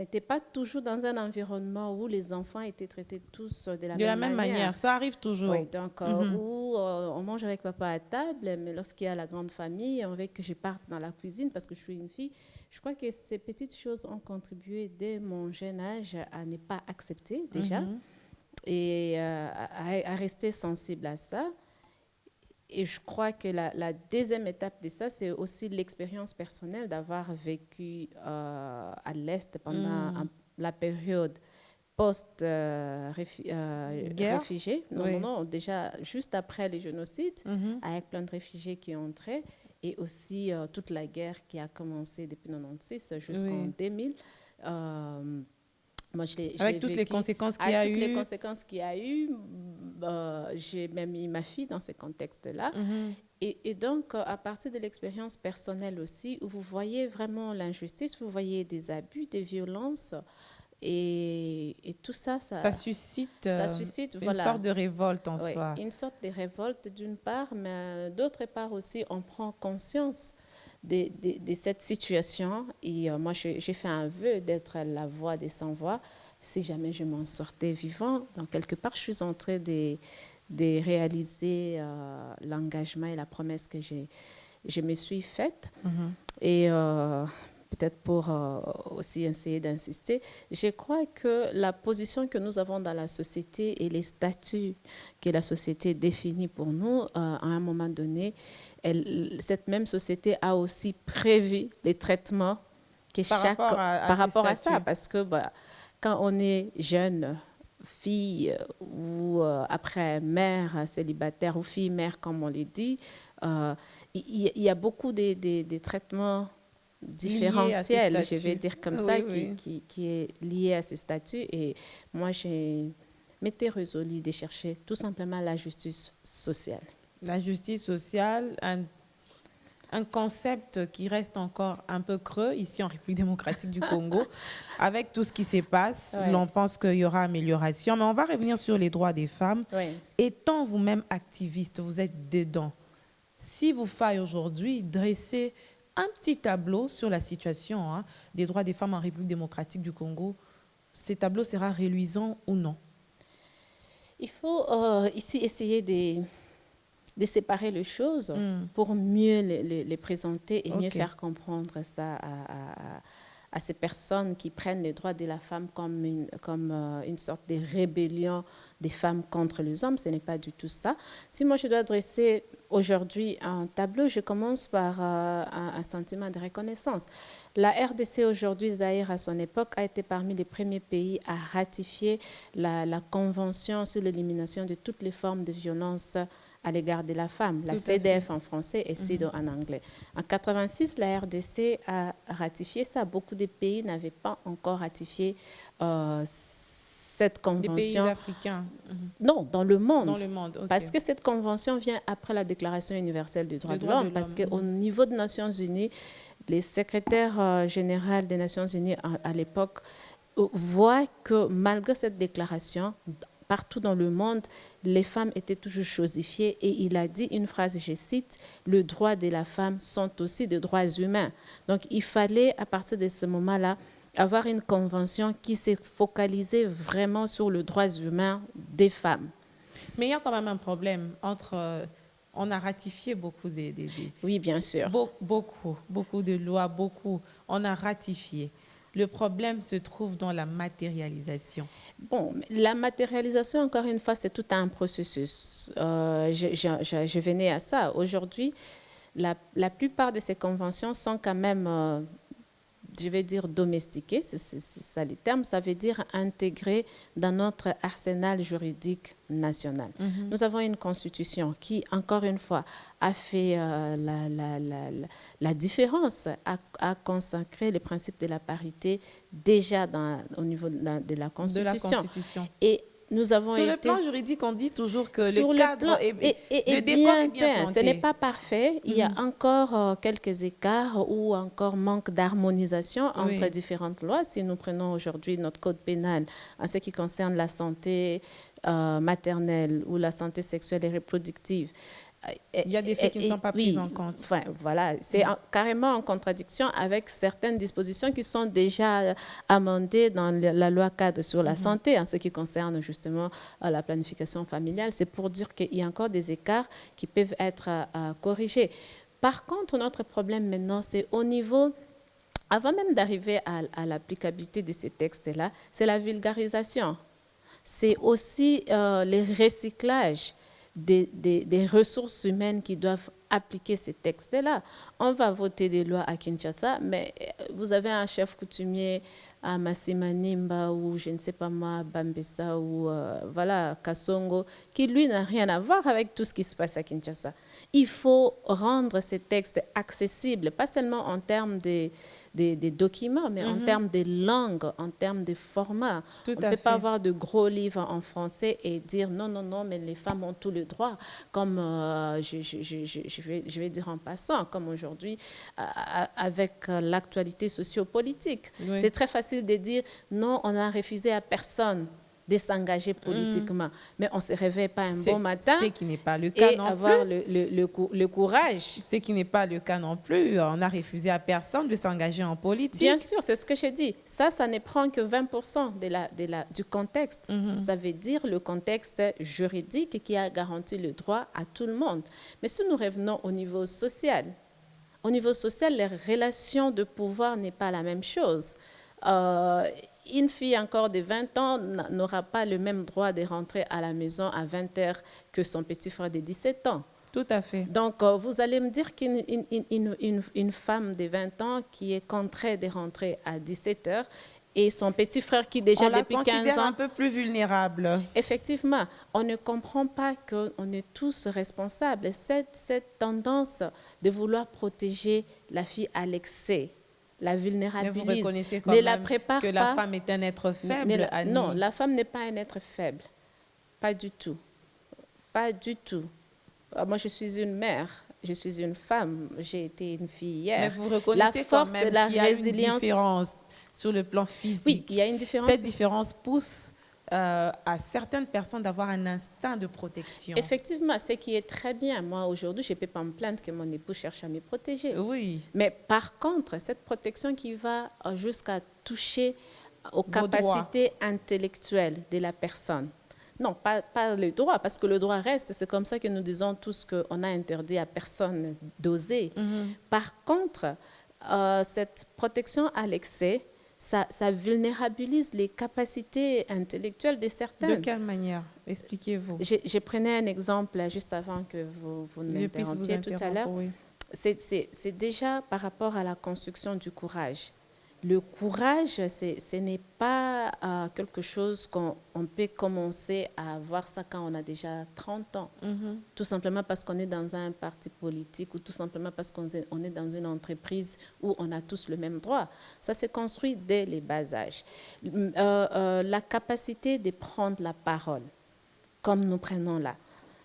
n'était pas toujours dans un environnement où les enfants étaient traités tous de la De la même même manière. manière, ça arrive Oui, toujours. donc Mhm. où on mange avec papa à table, mais lorsqu'il y a la grande famille, on veut que je parte dans la cuisine parce que je suis une fille. Je crois que ces petites choses ont contribué dès mon jeune âge à ne pas accepter déjà Mhm. et à rester sensible à ça. Et je crois que la deuxième étape de ça, c'est aussi l'expérience personnelle d'avoir vécu à l'Est pendant Mhm. la période Guerre? post-réfugiés. Non, non, Oui. non, déjà juste après les génocides, Mhm. avec plein de réfugiés qui entraient, et aussi toute la guerre qui a commencé depuis 1996 jusqu'en Oui. 2000. Euh, Moi, je l'ai Avec toutes les vécu conséquences qu'il y avec a toutes les eu. conséquences qu'il y a eu. J'ai même mis ma fille dans ces contextes-là. Mhm. Et donc, à partir de l'expérience personnelle aussi, où vous voyez vraiment l'injustice, vous voyez des abus, des violences, et tout ça, Ça suscite ça suscite, une voilà, sorte de révolte en oui, soi. une sorte de révolte d'une part, mais d'autre part aussi, on prend conscience de cette situation. Et moi, j'ai fait un vœu d'être la voix des sans-voix si jamais je m'en sortais vivant. Donc, quelque part, je suis en train de réaliser l'engagement et la promesse que je me suis faite. Mhm. Et peut-être pour aussi essayer d'insister, je crois que la position que nous avons dans la société et les statuts que la société définit pour nous, à un moment donné, cette même société a aussi prévu les traitements que Par chaque, rapport à par ces rapport à ça, statuts. parce que bah, quand on est jeune, fille ou après mère célibataire ou fille mère comme on les dit, il y a beaucoup de traitements Liés à ces différentiels, je vais statuts. dire comme ça, Oui, oui. qui est lié à ces statuts. Et moi, j'ai m'étais résolue de chercher tout simplement la justice sociale. La justice sociale, un concept qui reste encore un peu creux ici en République démocratique du Congo. Avec tout ce qui se passe, Ouais, l'on pense qu'il y aura amélioration. Mais on va revenir sur les droits des femmes. ouais. Étant vous-même activiste, vous êtes dedans. Si vous faites aujourd'hui dresser un petit tableau sur la situation des droits des femmes en République démocratique du Congo, ce tableau sera reluisant ou non? Il faut ici essayer de séparer les choses Hmm. pour mieux les présenter et mieux Ok. faire comprendre ça à ces personnes qui prennent les droits de la femme comme une sorte de rébellion des femmes contre les hommes. Ce n'est pas du tout ça. Si moi je dois dresser aujourd'hui un tableau, je commence par un sentiment de reconnaissance. La RDC aujourd'hui, Zaïre à son époque, a été parmi les premiers pays à ratifier la Convention sur l'élimination de toutes les formes de violence à l'égard de la femme, la Tout à fait. CDF en français et Mhm. CEDAW en anglais. En 86, la RDC a ratifié ça. Beaucoup de pays n'avaient pas encore ratifié cette Des pays convention. africains. Mhm. Non, dans le Dans monde. le monde, ok. Parce que cette convention vient après la Déclaration universelle des droits Des de droits de l'homme. Parce l'homme. qu'au Mhm. niveau des Nations Unies, les secrétaires généraux des Nations Unies à l'époque voient que malgré cette déclaration, partout dans le monde, les femmes étaient toujours chosifiées. Et il a dit une phrase, je cite, le droit de la femme sont aussi des droits humains. Donc il fallait, à partir de ce moment-là, avoir une convention qui s'est focalisée vraiment sur les droits humains des femmes. Mais il y a quand même un problème entre... on a ratifié Oui, bien sûr. beaucoup de lois, beaucoup. On a ratifié. Le problème se trouve dans la matérialisation. Bon, la matérialisation, encore une fois, c'est tout un processus. Je venais à ça. Aujourd'hui, la plupart de ces conventions sont quand même, je vais dire, domestiquées, c'est ça les termes, ça veut dire intégrées dans notre arsenal juridique national. Mhm. Nous avons une constitution qui, encore une fois, a fait la différence, a consacré le principe de la parité déjà au niveau de la De la Constitution. Constitution. Et nous avons Sur le été plan juridique, on dit toujours que sur le le plan cadre est le décor bien est bien peint. Ce n'est planté. pas parfait. Il y a Mhm. encore quelques écarts ou encore manque d'harmonisation entre Oui. différentes lois. Si nous prenons aujourd'hui notre code pénal en ce qui concerne la santé maternelle ou la santé sexuelle et reproductive, Il y a des faits qui ne sont pas pris en compte. Enfin, voilà, c'est carrément en contradiction avec certaines dispositions qui sont déjà amendées dans la loi cadre sur la santé, en ce qui concerne justement la planification familiale. C'est pour dire qu'il y a encore des écarts qui peuvent être corrigés. Par contre, notre problème maintenant, c'est au niveau, avant même d'arriver à l'applicabilité de ces textes-là, c'est la vulgarisation. C'est aussi le recyclage des ressources humaines qui doivent appliquer ces textes-là. On va voter des lois à Kinshasa, mais vous avez un chef coutumier à Massimanimba ou je ne sais pas moi, Bambessa ou voilà, Kasongo, qui lui n'a rien à voir avec tout ce qui se passe à Kinshasa. Il faut rendre ces textes accessibles, pas seulement en termes des documents, mais en termes de langue, en termes de format. On ne peut pas avoir de gros livres en français et dire non, non, non, mais les femmes ont tout le droit, comme je vais dire en passant, comme aujourd'hui avec l'actualité sociopolitique. Oui. C'est très facile de dire non, on a refusé à personne de s'engager politiquement. Mais on ne se réveille pas un bon matin ce qui n'est pas le cas et avoir le courage. Ce qui n'est pas le cas non plus. On a refusé à personne de s'engager en politique. Bien sûr, c'est ce que j'ai dit. Ça ne prend que 20% du contexte. Ça veut dire le contexte juridique qui a garanti le droit à tout le monde. Mais si nous revenons au niveau social, les relations de pouvoir n'est pas la même chose. Une fille encore de 20 ans n'aura pas le même droit de rentrer à la maison à 20 heures que son petit frère de 17 ans. Tout à fait. Donc, vous allez me dire qu'une femme de 20 ans qui est contrainte de rentrer à 17 heures et son petit frère qui déjà depuis 15 ans... On la considère un peu plus vulnérable. Effectivement, on ne comprend pas qu'on est tous responsables. Cette tendance de vouloir protéger la fille à l'excès, la vulnérabilise, mais vous reconnaissez quand ne même la prépare que la femme est un être faible, Annie. Non, la femme n'est pas un être faible. Pas du tout. Pas du tout. Moi, je suis une mère, je suis une femme, j'ai été une fille hier. Mais vous reconnaissez quand même qu'il y a une différence sur le plan physique. Oui, il y a une différence. Cette différence pousse à certaines personnes d'avoir un instinct de protection. Effectivement, ce qui est très bien. Moi, aujourd'hui, je ne peux pas me plaindre que mon époux cherche à me protéger. Oui. Mais par contre, cette protection qui va jusqu'à toucher aux capacités intellectuelles de la personne. Non, pas le droit, parce que le droit reste. C'est comme ça que nous disons tous qu'on a interdit à personne d'oser. Par contre, cette protection à l'excès, ça vulnérabilise les capacités intellectuelles de certains. De quelle manière? Expliquez-vous. Je prenais un exemple juste avant que vous m'interrompiez tout à l'heure. Oui. C'est déjà par rapport à la construction du courage. Le courage, ce n'est pas quelque chose qu'on peut commencer à voir ça quand on a déjà 30 ans. Tout simplement parce qu'on est dans un parti politique ou tout simplement parce qu'on est dans une entreprise où on a tous le même droit. Ça s'est construit dès les bas âges. La capacité de prendre la parole, comme nous prenons là,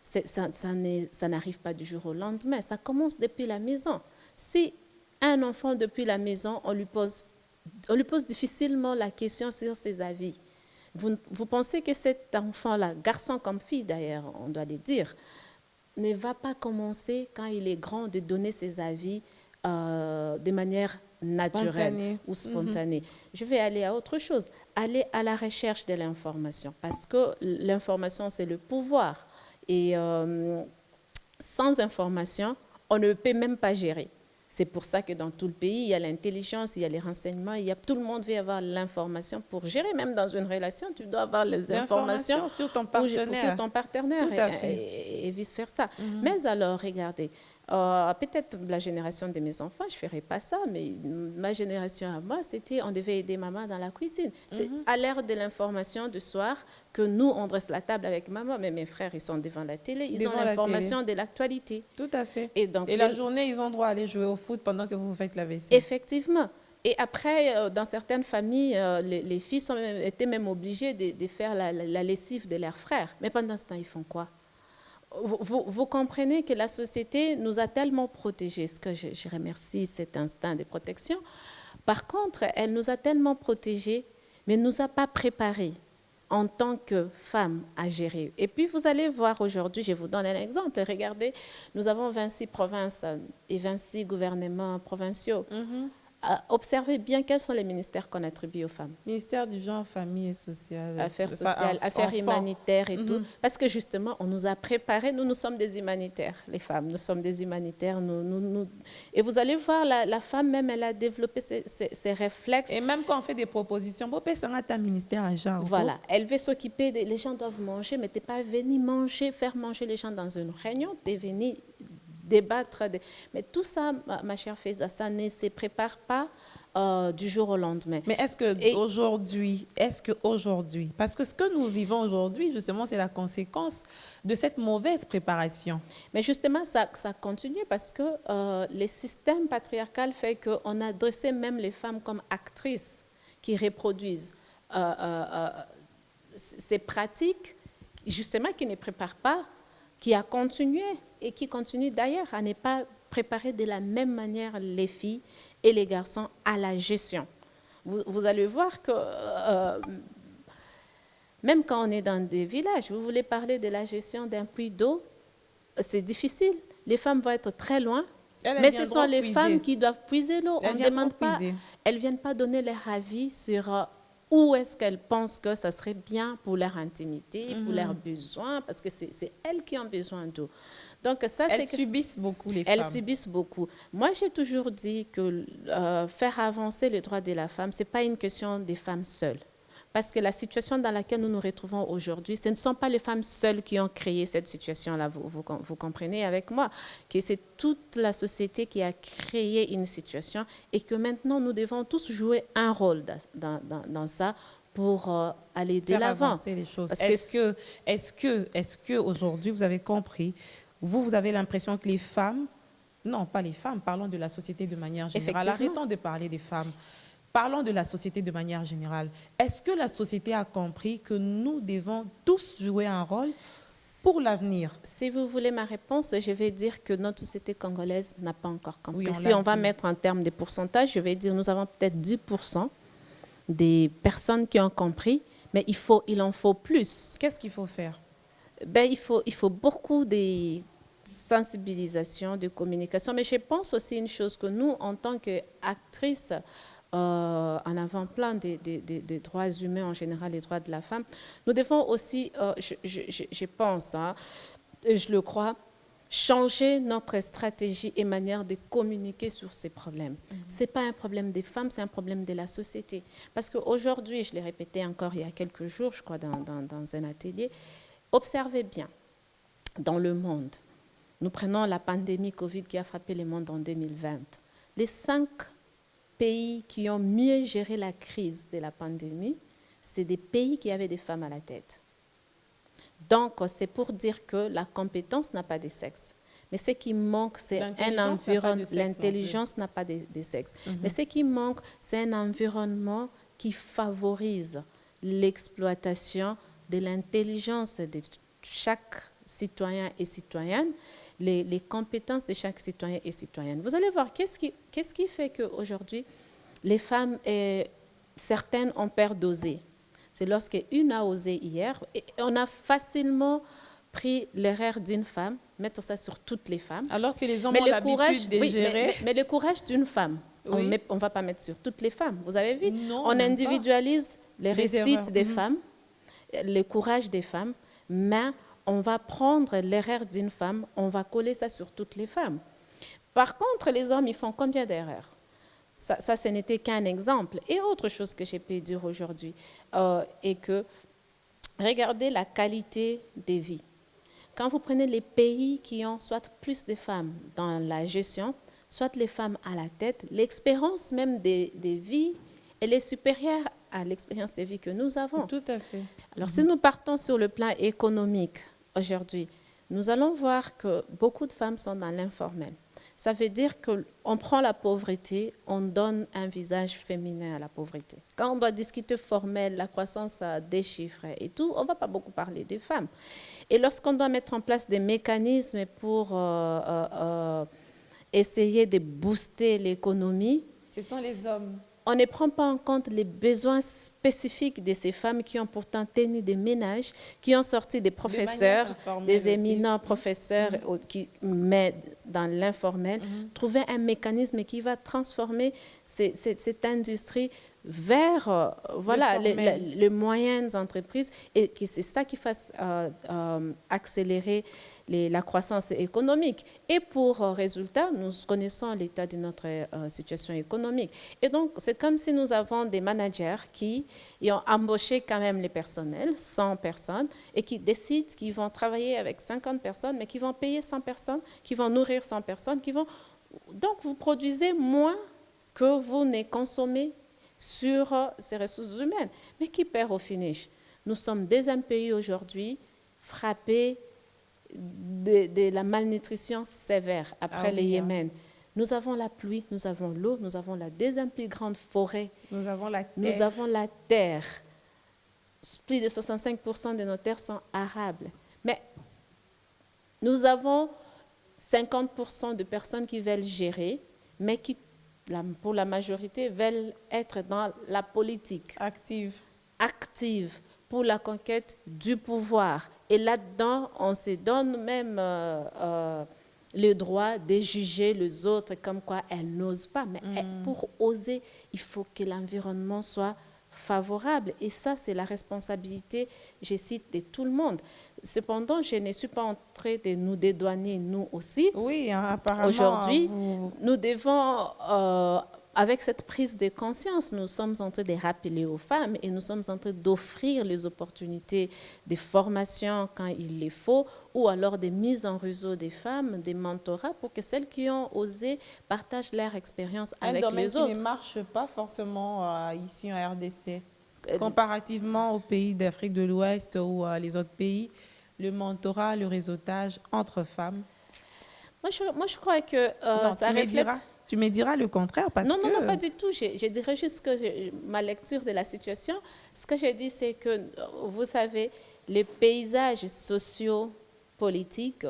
ça n'arrive pas du jour au lendemain. Ça commence depuis la maison. Si un enfant, depuis la maison, on lui pose difficilement la question sur ses avis. Vous pensez que cet enfant-là, garçon comme fille d'ailleurs, on doit le dire, ne va pas commencer quand il est grand de donner ses avis de manière naturelle ou spontanée. Je vais aller à autre chose, aller à la recherche de l'information, parce que l'information, c'est le pouvoir. Et sans information, on ne peut même pas gérer. C'est pour ça que dans tout le pays, il y a l'intelligence, il y a les renseignements, tout le monde veut avoir l'information pour gérer. Même dans une relation, tu dois avoir les informations sur ton partenaire. Tout à fait. Et vice-versa. Mais alors, regardez, peut-être la génération de mes enfants, je ne ferai pas ça, mais ma génération à moi, c'était on devait aider maman dans la cuisine. C'est à l'ère de l'information du soir que nous, on dresse la table avec maman, mais mes frères, ils sont devant la télé, ils ont l'information de l'actualité. Tout à fait. Et la journée, ils ont droit à aller jouer au foot pendant que vous faites la vaisselle. Effectivement. Et après, dans certaines familles, les filles étaient même obligées de faire la lessive de leurs frères. Mais pendant ce temps, ils font quoi? Vous comprenez que la société nous a tellement protégés, ce que je remercie cet instinct de protection. Par contre, elle nous a tellement protégés, mais ne nous a pas préparés. en tant que femme à gérer. Et puis, vous allez voir aujourd'hui, je vous donne un exemple. Regardez, nous avons 26 provinces et 26 gouvernements provinciaux. Observez bien quels sont les ministères qu'on attribue aux femmes. Ministère du genre, famille et social. Affaires sociales, affaires humanitaires et tout. Parce que justement, on nous a préparés, nous sommes des humanitaires, les femmes, nous sommes des humanitaires. Et vous allez voir, la femme même, elle a développé ses réflexes. Et même quand on fait des propositions, un ministère à genre. Voilà, elle veut s'occuper, les gens doivent manger, mais tu n'es pas venu manger, faire manger les gens dans une réunion, tu es venu débattre. Mais tout ça, ma chère Faiza, ça ne se prépare pas du jour au lendemain. Mais est-ce qu'aujourd'hui, parce que ce que nous vivons aujourd'hui, justement, c'est la conséquence de cette mauvaise préparation. Mais justement, ça continue parce que le système patriarcal fait qu'on a dressé même les femmes comme actrices qui reproduisent ces pratiques, justement, qui ne préparent pas, qui a continué et qui continue d'ailleurs à ne pas préparer de la même manière les filles et les garçons à la gestion. Vous allez voir que même quand on est dans des villages, vous voulez parler de la gestion d'un puits d'eau, c'est difficile. Les femmes vont être très loin, mais ce sont les femmes qui doivent puiser l'eau. On ne demande pas, elles ne viennent pas donner leur avis sur où est-ce qu'elles pensent que ça serait bien pour leur intimité, pour leurs besoins, parce que c'est elles qui ont besoin d'eau. Donc ça, elles subissent beaucoup, les femmes. Elles subissent beaucoup. Moi, j'ai toujours dit que faire avancer les droits de la femme, ce n'est pas une question des femmes seules. Parce que la situation dans laquelle nous nous retrouvons aujourd'hui, ce ne sont pas les femmes seules qui ont créé cette situation-là. Vous comprenez avec moi que c'est toute la société qui a créé une situation et que maintenant, nous devons tous jouer un rôle dans ça pour aller de l'avant. Avancer les choses. Est-ce que aujourd'hui, vous avez compris, vous avez l'impression que les femmes, non, pas les femmes, parlons de la société de manière générale. Arrêtons de parler des femmes. Parlons de la société de manière générale. Est-ce que la société a compris que nous devons tous jouer un rôle pour l'avenir? Si vous voulez ma réponse, je vais dire que notre société congolaise n'a pas encore compris. Oui, si on va mettre en termes de pourcentage, je vais dire que nous avons peut-être 10% des personnes qui ont compris, mais il en faut plus. Qu'est-ce qu'il faut faire? Il faut beaucoup de sensibilisation, de communication. Mais je pense aussi une chose que nous, en tant qu'actrices, en avant-plan des droits humains en général, les droits de la femme, nous devons aussi, je pense, je le crois, changer notre stratégie et manière de communiquer sur ces problèmes. Ce n'est pas un problème des femmes, c'est un problème de la société. Parce qu'aujourd'hui, je l'ai répété encore il y a quelques jours, je crois, dans un atelier, observez bien, dans le monde, nous prenons la pandémie Covid qui a frappé le monde en 2020. Les 5 pays qui ont mieux géré la crise de la pandémie, c'est des pays qui avaient des femmes à la tête. Donc, c'est pour dire que la compétence n'a pas de sexe. Mais ce qui manque, c'est un environnement. L'intelligence n'a pas de sexe. Mais ce qui manque, c'est un environnement qui favorise l'exploitation de l'intelligence de chaque citoyen et citoyenne, les compétences de chaque citoyen et citoyenne. Vous allez voir, qu'est-ce qui fait qu'aujourd'hui, les femmes, certaines ont peur d'oser. C'est lorsqu'une a osé hier, et on a facilement pris l'erreur d'une femme, mettre ça sur toutes les femmes. Alors que les hommes ont l'habitude de gérer. Mais le courage d'une femme, on ne va pas mettre sur toutes les femmes. Vous avez vu? Non, on individualise les réussites des femmes, le courage des femmes, mais on va prendre l'erreur d'une femme, on va coller ça sur toutes les femmes. Par contre, les hommes, ils font combien d'erreurs? Ça, ce n'était qu'un exemple. Et autre chose que j'ai pu dire aujourd'hui est que regardez la qualité des vies. Quand vous prenez les pays qui ont soit plus de femmes dans la gestion, soit les femmes à la tête, l'expérience même des vies, elle est supérieure à l'expérience de vie que nous avons. Tout à fait. Alors, si nous partons sur le plan économique aujourd'hui, nous allons voir que beaucoup de femmes sont dans l'informel. Ça veut dire qu'on prend la pauvreté, on donne un visage féminin à la pauvreté. Quand on doit discuter formel, la croissance des chiffres et tout, on ne va pas beaucoup parler des femmes. Et lorsqu'on doit mettre en place des mécanismes pour essayer de booster l'économie, ce sont les hommes. On ne prend pas en compte les besoins spécifiques spécifique de ces femmes qui ont pourtant tenu des ménages, qui ont sorti des professeurs, des éminents professeurs qui mettent dans l'informel, trouver un mécanisme qui va transformer cette industrie vers voilà, les moyennes entreprises et que c'est ça qui fasse accélérer la croissance économique. Et pour résultat, nous connaissons l'état de notre situation économique. Et donc, c'est comme si nous avons des managers qui ont embauché quand même les personnels, 100 personnes, et qui décident qu'ils vont travailler avec 50 personnes, mais qui vont payer 100 personnes, qui vont nourrir 100 personnes, qui vont... Donc, vous produisez moins que vous ne consommez sur ces ressources humaines. Mais qui perd au finish? Nous sommes deuxième pays aujourd'hui frappé de la malnutrition sévère après le Yémen. Nous avons la pluie, nous avons l'eau, nous avons la deuxième plus grande forêt. Nous avons la terre. Nous avons la terre. Plus de 65% de nos terres sont arables. Mais nous avons 50% de personnes qui veulent gérer, mais qui pour la majorité, veulent être dans la politique. Active pour la conquête du pouvoir. Et là-dedans, on se donne même le droit de juger les autres comme quoi elles n'osent pas. Mais pour oser, il faut que l'environnement soit favorable. Et ça, c'est la responsabilité, je cite, de tout le monde. Cependant, je ne suis pas en train de nous dédouaner, nous aussi. Oui, apparemment. Aujourd'hui, nous devons, avec cette prise de conscience, nous sommes en train de rappeler aux femmes et nous sommes en train d'offrir les opportunités de formation quand il le faut, ou alors des mises en réseau des femmes, des mentorats, pour que celles qui ont osé partagent leur expérience avec les autres. Un domaine qui ne marche pas forcément ici en RDC. Comparativement aux pays d'Afrique de l'Ouest ou les autres pays, le mentorat, le réseautage entre femmes. Moi, je crois que ça reflète... Tu me diras le contraire parce non, non, pas du tout. Je dirais juste que ma lecture de la situation, ce que je dis, c'est que, vous savez, les paysages sociaux, politiques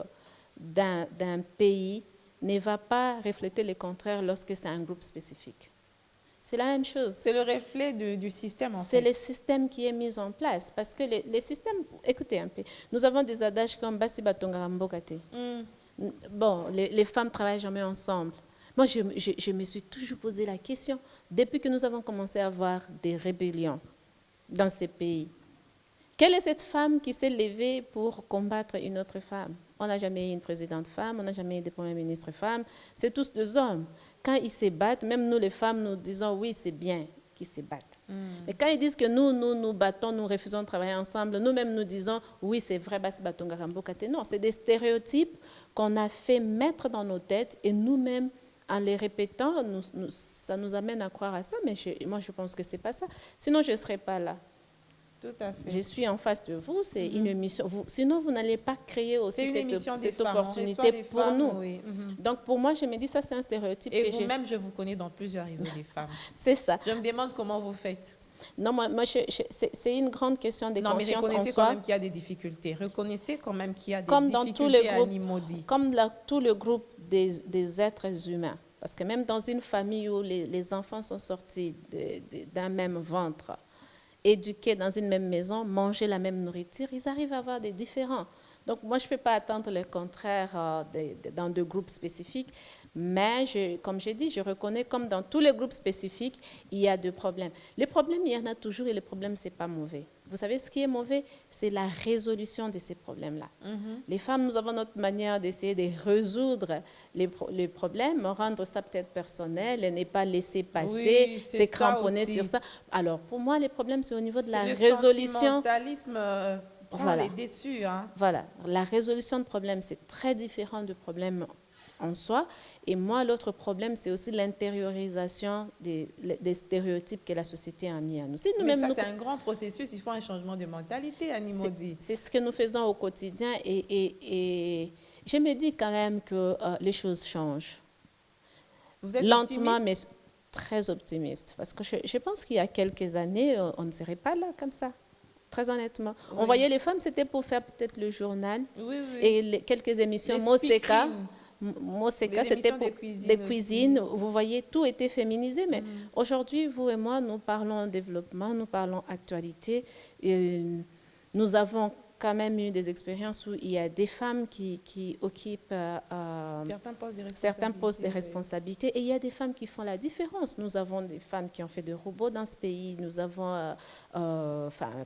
d'un pays ne va pas refléter le contraire lorsque c'est un groupe spécifique. C'est la même chose. C'est le reflet du système, en fait. C'est le système qui est mis en place. Parce que les systèmes... Écoutez un peu. Nous avons des adages comme « Basi Batonga Mbokate ». Bon, les femmes travaillent jamais ensemble. Moi, je me suis toujours posé la question, depuis que nous avons commencé à avoir des rébellions dans ces pays, quelle est cette femme qui s'est levée pour combattre une autre femme? On n'a jamais eu une présidente femme, on n'a jamais eu de premier ministre femme, c'est tous des hommes. Quand ils se battent, même nous les femmes, nous disons oui, c'est bien qu'ils se battent. Mais quand ils disent que nous battons, nous refusons de travailler ensemble, nous-mêmes nous disons oui, c'est vrai, Basi Batonga Mbokate. Non, c'est des stéréotypes qu'on a fait mettre dans nos têtes et nous-mêmes, en les répétant, ça nous amène à croire à ça, mais moi, je pense que ce n'est pas ça. Sinon, je ne serais pas là. Tout à fait. Je suis en face de vous, c'est une émission. Sinon, vous n'allez pas créer aussi cette opportunité pour nous. Oui. Donc, pour moi, je me dis, ça, c'est un stéréotype. Et vous-même, je vous connais dans plusieurs réseaux des femmes. C'est ça. Je me demande comment vous faites. Non, moi c'est une grande question de confiance en soi. Non, mais reconnaissez quand même qu'il y a des difficultés. Reconnaissez quand même qu'il y a des difficultés à Nimodi. Comme dans tous les groupes des êtres humains. Parce que même dans une famille où les enfants sont sortis d'un même ventre, éduqués dans une même maison, manger la même nourriture, ils arrivent à avoir des différends. Donc, moi, je ne peux pas attendre le contraire dans deux groupes spécifiques, mais comme j'ai dit, je reconnais comme dans tous les groupes spécifiques, il y a des problèmes. Les problèmes, il y en a toujours et les problèmes, ce n'est pas mauvais. Vous savez, ce qui est mauvais, c'est la résolution de ces problèmes-là. Les femmes, nous avons notre manière d'essayer de résoudre les problèmes, rendre ça peut-être personnel et ne pas laisser passer, se cramponner sur ça. Alors, pour moi, les problèmes, c'est au niveau de la résolution. Le sentimentalisme prend les déçus. Voilà. La résolution de problèmes, c'est très différent du problème en soi. Et moi, l'autre problème, c'est aussi l'intériorisation des stéréotypes que la société a mis à nous. Mais ça, c'est un grand processus. Il faut un changement de mentalité, Nimodi. C'est ce que nous faisons au quotidien. Et je me dis quand même que les choses changent. Vous êtes lentement, optimiste? Mais très optimiste. Parce que je pense qu'il y a quelques années, on ne serait pas là comme ça. Très honnêtement. Oui. On voyait les femmes, c'était pour faire peut-être le journal et quelques émissions Moseka. Moseka, Des c'était émissions pour de cuisine des aussi. cuisines. Vous voyez, tout était féminisé. Mais aujourd'hui, vous et moi, nous parlons développement, nous parlons actualité. Et nous avons quand même eu des expériences où il y a des femmes qui occupent certains postes de oui. responsabilité et il y a des femmes qui font la différence. Nous avons des femmes qui ont fait des robots dans ce pays. Nous avons,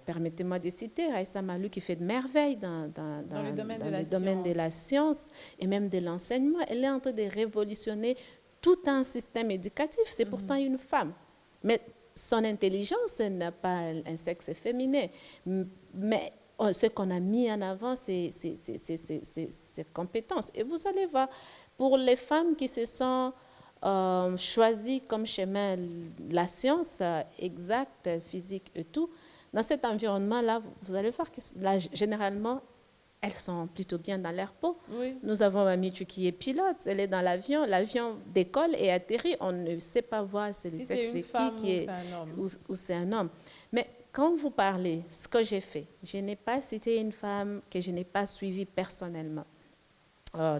permettez-moi de citer, Raissa Malou qui fait de merveilles dans le domaine de le la domaine de la science. science et même de l'enseignement. Elle est en train de révolutionner tout un système éducatif. C'est pourtant une femme. Mais son intelligence n'a pas un sexe féminin. Mais ce qu'on a mis en avant, c'est ses compétences. Et vous allez voir, pour les femmes qui se sont choisies comme chemin la science exacte, physique et tout, dans cet environnement-là, vous allez voir que là, généralement, elles sont plutôt bien dans leur peau. Oui. Nous avons Mamitu qui est pilote, elle est dans l'avion, l'avion décolle et atterrit, on ne sait pas voir c'est le Si sexe c'est de une femme qui est, ou c'est un homme. Mais quand vous parlez, ce que j'ai fait, je n'ai pas cité une femme que je n'ai pas suivie personnellement.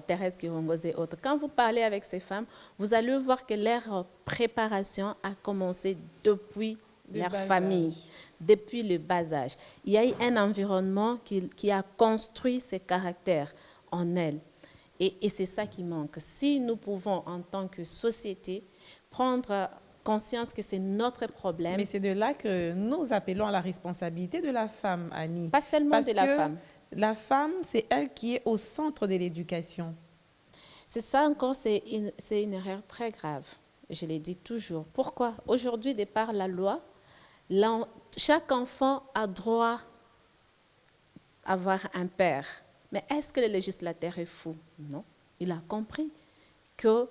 Thérèse Kirongoze et autres. Quand vous parlez avec ces femmes, vous allez voir que leur préparation a commencé depuis leur famille, depuis le bas âge. Il y a eu un environnement qui a construit ces caractères en elles. Et c'est ça qui manque. Si nous pouvons, en tant que société, prendre conscience que c'est notre problème. Mais c'est de là que nous appelons à la responsabilité de la femme, Annie. Pas seulement de la femme. La femme, c'est elle qui est au centre de l'éducation. C'est ça encore, c'est une erreur très grave. Je l'ai dit toujours. Pourquoi? Aujourd'hui, de par la loi, chaque enfant a droit à avoir un père. Mais est-ce que le législateur est fou? Non. Il a compris que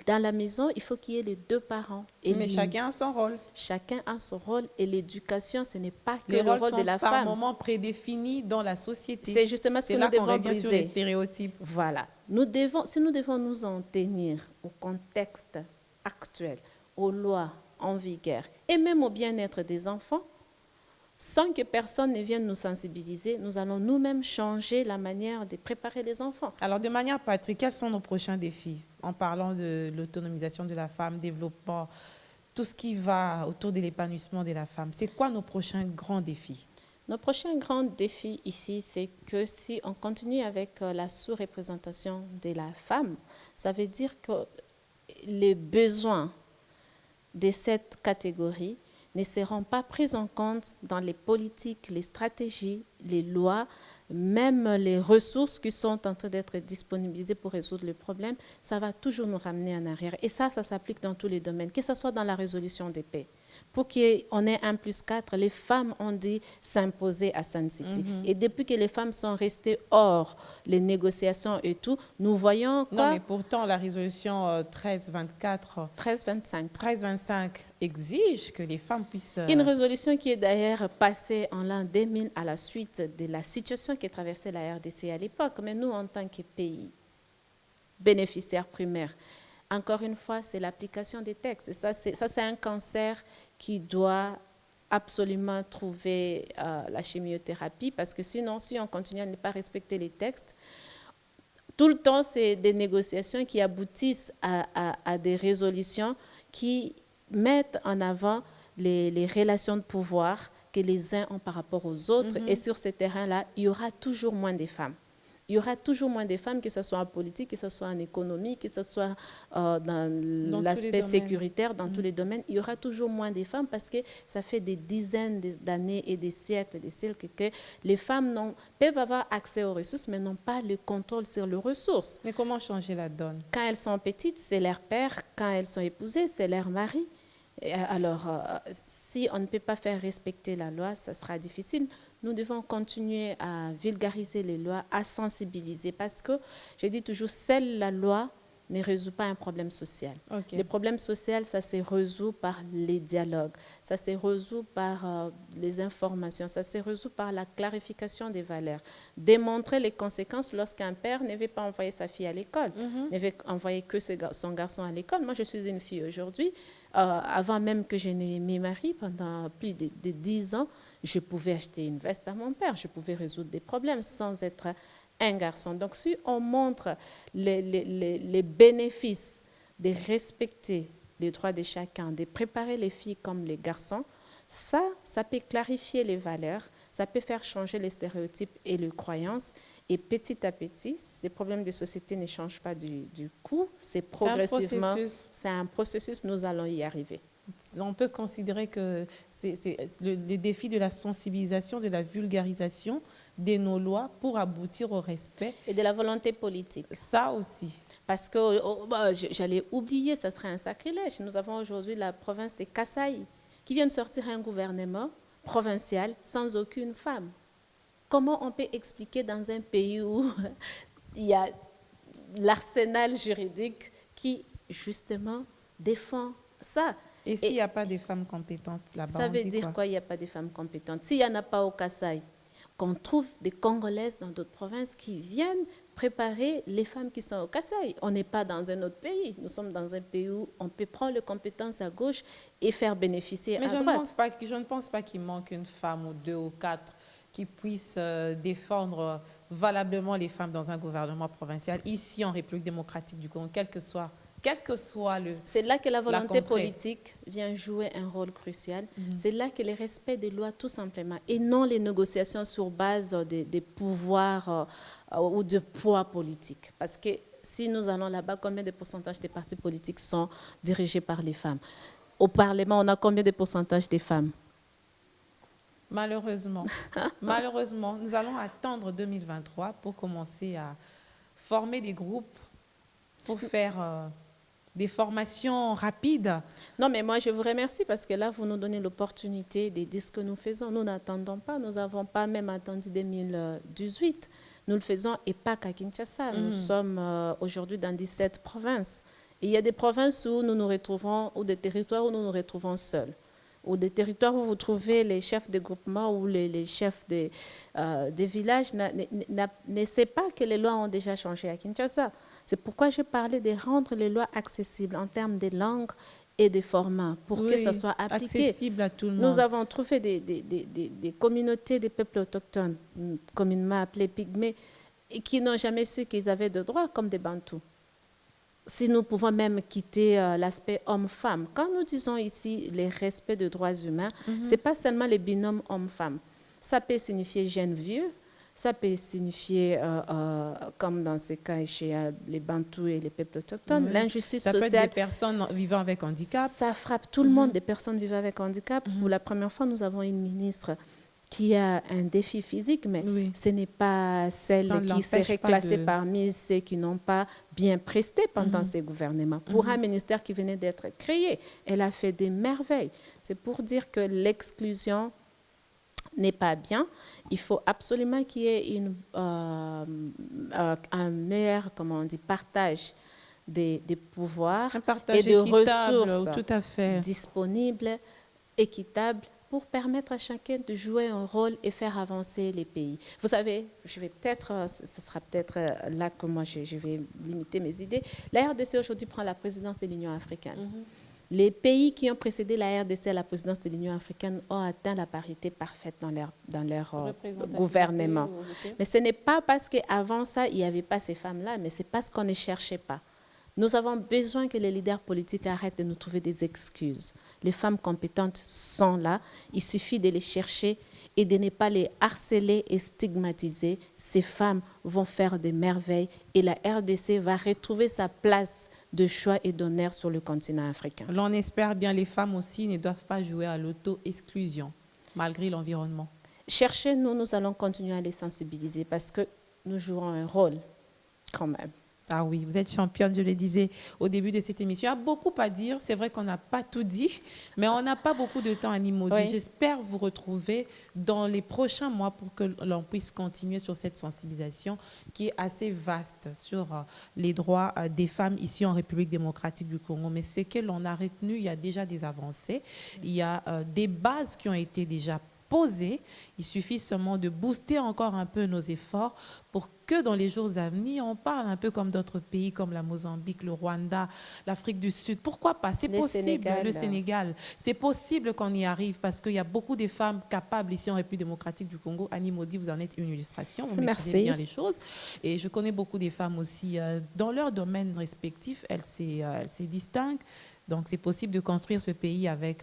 dans la maison, il faut qu'il y ait les deux parents. Mais chacun a son rôle. Chacun a son rôle et l'éducation, ce n'est pas que les le rôles rôle sont de la par femme. moment prédéfinis dans la société. C'est justement ce que nous devons briser. Sur les stéréotypes. Voilà. Si nous devons nous en tenir au contexte actuel, aux lois en vigueur et même au bien-être des enfants, sans que personne ne vienne nous sensibiliser, nous allons nous-mêmes changer la manière de préparer les enfants. Alors, de manière pratique, quels sont nos prochains défis en parlant de l'autonomisation de la femme, développement, tout ce qui va autour de l'épanouissement de la femme? C'est quoi nos prochains grands défis? Nos prochains grands défis ici, c'est que si on continue avec la sous-représentation de la femme, ça veut dire que les besoins de cette catégorie ne seront pas pris en compte dans les politiques, les stratégies, les lois, même les ressources qui sont en train d'être disponibilisées pour résoudre le problème, ça va toujours nous ramener en arrière. Et ça s'applique dans tous les domaines, que ce soit dans la résolution des paix. Pour qu'on ait 1+4, les femmes ont dit s'imposer à Sun City. Et depuis que les femmes sont restées hors les négociations et tout, nous voyons quoi? Non, mais pourtant, la résolution 1324... 1325 exige que les femmes puissent... Une résolution qui est d'ailleurs passée en l'an 2000 à la suite de la situation qui traversait la RDC à l'époque. Mais nous, en tant que pays bénéficiaire primaire, encore une fois, c'est l'application des textes. Ça, c'est un cancer qui doit absolument trouver la chimiothérapie parce que sinon, si on continue à ne pas respecter les textes, tout le temps, c'est des négociations qui aboutissent à des résolutions qui mettent en avant les relations de pouvoir que les uns ont par rapport aux autres. Et sur ces terrains-là, il y aura toujours moins de femmes. Il y aura toujours moins de femmes, que ce soit en politique, que ce soit en économie, que ce soit dans l'aspect sécuritaire, dans tous les domaines. Il y aura toujours moins de femmes parce que ça fait des dizaines d'années et des siècles que les femmes peuvent avoir accès aux ressources, mais n'ont pas le contrôle sur les ressources. Mais comment changer la donne? Quand elles sont petites, c'est leur père. Quand elles sont épousées, c'est leur mari. Alors, si on ne peut pas faire respecter la loi, ça sera difficile. Nous devons continuer à vulgariser les lois, à sensibiliser, parce que, je dis toujours, seule la loi ne résout pas un problème social. Le problème social, ça se résout par les dialogues, ça se résout par les informations, ça se résout par la clarification des valeurs. Démontrer les conséquences lorsqu'un père ne veut pas envoyer sa fille à l'école, ne veut envoyer que son garçon à l'école. Moi, je suis une fille aujourd'hui. Avant même que je n'ai mes maris, pendant plus de 10 ans, je pouvais acheter une veste à mon père, je pouvais résoudre des problèmes sans être un garçon. Donc, si on montre les bénéfices de respecter les droits de chacun, de préparer les filles comme les garçons, ça peut clarifier les valeurs, ça peut faire changer les stéréotypes et les croyances. Et petit à petit, les problèmes de société ne changent pas du coup, c'est progressivement, c'est un processus, nous allons y arriver. On peut considérer que les défis de la sensibilisation, de la vulgarisation de nos lois pour aboutir au respect. Et de la volonté politique. Ça aussi. Parce que, j'allais oublier, ça serait un sacrilège. Nous avons aujourd'hui la province de Kasaï, qui vient de sortir un gouvernement provincial sans aucune femme. Comment on peut expliquer dans un pays où il y a l'arsenal juridique qui, justement, défend ça? Et s'il n'y a pas de femmes compétentes là-bas, ça veut dire quoi, il n'y a pas de femmes compétentes? S'il n'y en a pas au Kasaï, qu'on trouve des Congolaises dans d'autres provinces qui viennent préparer les femmes qui sont au Kasaï. On n'est pas dans un autre pays. Nous sommes dans un pays où on peut prendre les compétences à gauche et faire bénéficier à droite. Mais je ne pense pas qu'il manque une femme ou deux ou quatre qui puissent défendre valablement les femmes dans un gouvernement provincial, ici en République démocratique du Congo, quel que soit le... C'est là que la volonté politique vient jouer un rôle crucial. C'est là que le respect des lois, tout simplement, et non les négociations sur base des pouvoirs ou de poids politique. Parce que si nous allons là-bas, combien de pourcentages des partis politiques sont dirigés par les femmes? Au Parlement, on a combien de pourcentages des femmes? Malheureusement. Malheureusement, nous allons attendre 2023 pour commencer à former des groupes, pour faire... des formations rapides. Non, mais moi, je vous remercie parce que là, vous nous donnez l'opportunité de dire ce que nous faisons. Nous n'attendons pas. Nous n'avons pas même attendu 2018. Nous le faisons et pas qu'à Kinshasa. Nous sommes aujourd'hui dans 17 provinces. Et il y a des provinces où nous nous retrouvons, ou des territoires où nous nous retrouvons seuls. Ou des territoires où vous trouvez les chefs de groupement ou les chefs des villages ne savent pas que les lois ont déjà changé à Kinshasa. C'est pourquoi je parlais de rendre les lois accessibles en termes de langue et de format pour que ça soit appliqué. Accessible à tout le monde. Nous avons trouvé des communautés de peuples autochtones, communément appelés pygmées, et qui n'ont jamais su qu'ils avaient de droits comme des Bantous. Si nous pouvons même quitter l'aspect homme-femme, quand nous disons ici les respects de droits humains, ce n'est pas seulement les binômes homme-femme. Ça peut signifier jeune-vieux, ça peut signifier, comme dans ces cas chez les Bantous et les peuples autochtones, l'injustice sociale. Ça peut être des personnes vivant avec handicap. Ça frappe tout le monde, des personnes vivant avec handicap. Pour la première fois, nous avons une ministre qui a un défi physique, mais ce n'est pas celle qui serait classée parmi ceux qui n'ont pas bien presté pendant ces gouvernements. Pour un ministère qui venait d'être créé, elle a fait des merveilles. C'est pour dire que l'exclusion n'est pas bien. Il faut absolument qu'il y ait un meilleur, partage des pouvoirs et de ressources tout à fait disponibles, équitables, pour permettre à chacun de jouer un rôle et faire avancer les pays. Vous savez, ce sera peut-être là que moi je vais limiter mes idées. La RDC aujourd'hui prend la présidence de l'Union africaine. Les pays qui ont précédé la RDC à la présidence de l'Union africaine ont atteint la parité parfaite dans leur gouvernement. Mais ce n'est pas parce qu'avant ça, il n'y avait pas ces femmes-là, mais c'est parce qu'on ne cherchait pas. Nous avons besoin que les leaders politiques arrêtent de nous trouver des excuses. Les femmes compétentes sont là. Il suffit de les chercher et de ne pas les harceler et stigmatiser. Ces femmes vont faire des merveilles et la RDC va retrouver sa place de choix et d'honneur sur le continent africain. L'on espère bien, les femmes aussi ne doivent pas jouer à l'auto-exclusion, malgré l'environnement. Cherchez-nous, nous allons continuer à les sensibiliser parce que nous jouons un rôle quand même. Ah oui, vous êtes championne, je le disais au début de cette émission. Il y a beaucoup à dire. C'est vrai qu'on n'a pas tout dit, mais on n'a pas beaucoup de temps à Nimodi. Oui. J'espère vous retrouver dans les prochains mois pour que l'on puisse continuer sur cette sensibilisation qui est assez vaste sur les droits des femmes ici en République démocratique du Congo. Mais ce que l'on a retenu, il y a déjà des avancées. Il y a des bases qui ont été déjà posé. Il suffit seulement de booster encore un peu nos efforts pour que dans les jours à venir, on parle un peu comme d'autres pays, comme la Mozambique, le Rwanda, l'Afrique du Sud. Pourquoi pas? C'est possible, le Sénégal. C'est possible qu'on y arrive parce qu'il y a beaucoup de femmes capables ici en République démocratique du Congo. Annie Maudit, vous en êtes une illustration. Vous maîtrisez bien les choses. Et je connais beaucoup de femmes aussi. Dans leur domaine respectif, elles se distinguent. Donc, c'est possible de construire ce pays avec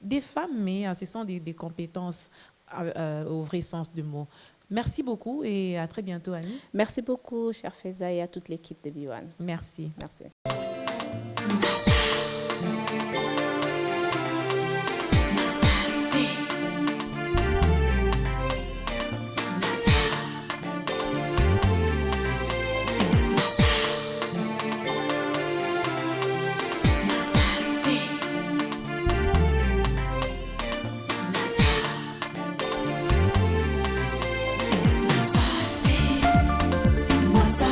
des femmes, mais ce sont des compétences au vrai sens du mot. Merci beaucoup et à très bientôt, Annie. Merci beaucoup, chère Faiza, et à toute l'équipe de B1. Merci. Merci.